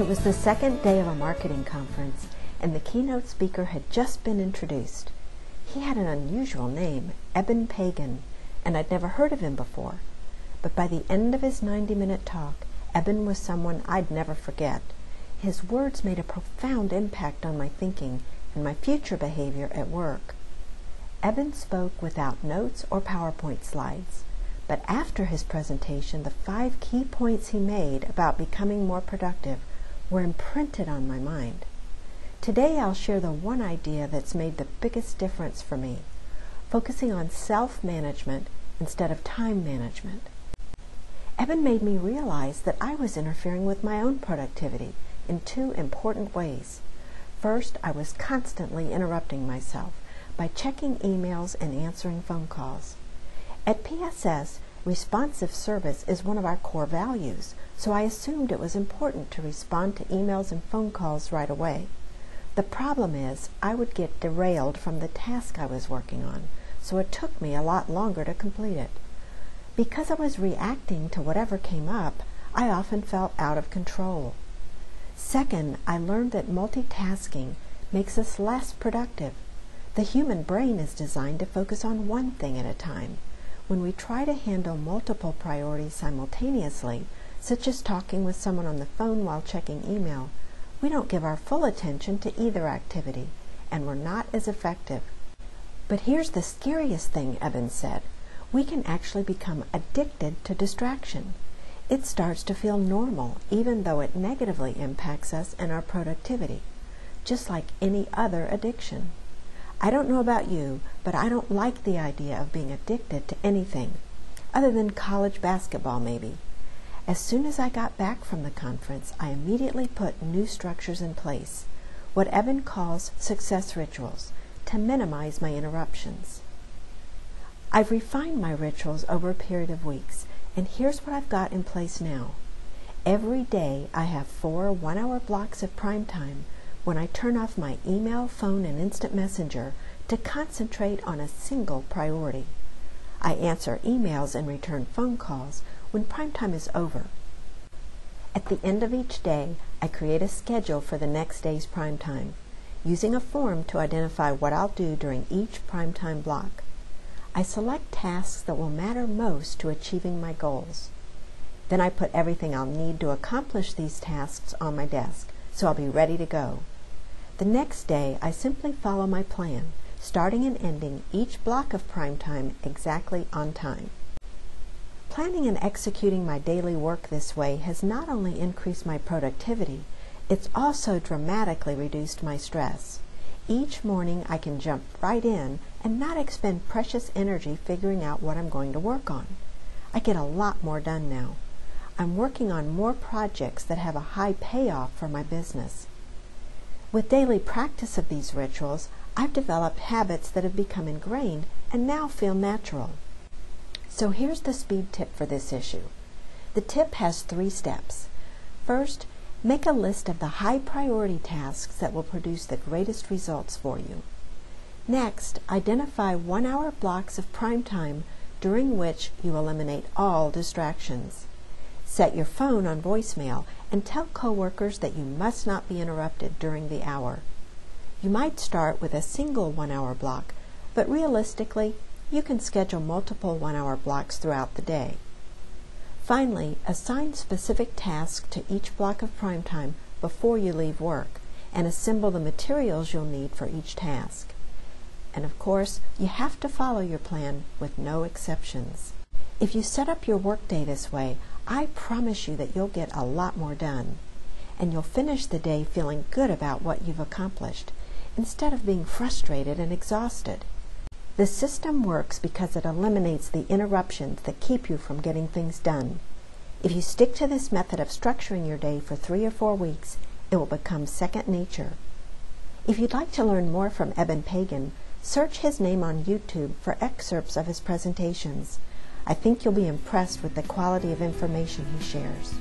It was the second day of a marketing conference, and the keynote speaker had just been introduced. He had an unusual name, Eben Pagan, and I'd never heard of him before. But by the end of his 90-minute talk, Eben was someone I'd never forget. His words made a profound impact on my thinking and my future behavior at work. Eben spoke without notes or PowerPoint slides, but after his presentation, the 5 key points he made about becoming more productive were imprinted on my mind. Today I'll share the one idea that's made the biggest difference for me, focusing on self-management instead of time management. Eben made me realize that I was interfering with my own productivity in 2 important ways. First, I was constantly interrupting myself by checking emails and answering phone calls. At PSS, responsive service is one of our core values, so I assumed it was important to respond to emails and phone calls right away. The problem is, I would get derailed from the task I was working on, so it took me a lot longer to complete it. Because I was reacting to whatever came up, I often felt out of control. Second, I learned that multitasking makes us less productive. The human brain is designed to focus on one thing at a time. When we try to handle multiple priorities simultaneously, such as talking with someone on the phone while checking email, we don't give our full attention to either activity, and we're not as effective. But here's the scariest thing, Eben said. We can actually become addicted to distraction. It starts to feel normal, even though it negatively impacts us and our productivity, just like any other addiction. I don't know about you, but I don't like the idea of being addicted to anything, other than college basketball maybe. As soon as I got back from the conference, I immediately put new structures in place, what Eben calls success rituals, to minimize my interruptions. I've refined my rituals over a period of weeks, and here's what I've got in place now. Every day I have 4 one-hour blocks of prime time when I turn off my email, phone, and instant messenger to concentrate on a single priority. I answer emails and return phone calls when prime time is over. At the end of each day, I create a schedule for the next day's prime time, using a form to identify what I'll do during each prime time block. I select tasks that will matter most to achieving my goals. Then I put everything I'll need to accomplish these tasks on my desk, so I'll be ready to go. The next day, I simply follow my plan, starting and ending each block of prime time exactly on time. Planning and executing my daily work this way has not only increased my productivity, it's also dramatically reduced my stress. Each morning I can jump right in and not expend precious energy figuring out what I'm going to work on. I get a lot more done now. I'm working on more projects that have a high payoff for my business. With daily practice of these rituals, I've developed habits that have become ingrained and now feel natural. So here's the speed tip for this issue. The tip has 3 steps. First, make a list of the high priority tasks that will produce the greatest results for you. Next, identify 1-hour blocks of prime time during which you eliminate all distractions. Set your phone on voicemail and tell coworkers that you must not be interrupted during the hour. You might start with a single 1-hour block, but realistically, you can schedule multiple 1-hour blocks throughout the day. Finally, assign specific tasks to each block of prime time before you leave work, and assemble the materials you'll need for each task. And of course, you have to follow your plan with no exceptions. If you set up your workday this way, I promise you that you'll get a lot more done, and you'll finish the day feeling good about what you've accomplished, instead of being frustrated and exhausted. The system works because it eliminates the interruptions that keep you from getting things done. If you stick to this method of structuring your day for 3 or 4 weeks, it will become second nature. If you'd like to learn more from Eben Pagan, search his name on YouTube for excerpts of his presentations. I think you'll be impressed with the quality of information he shares.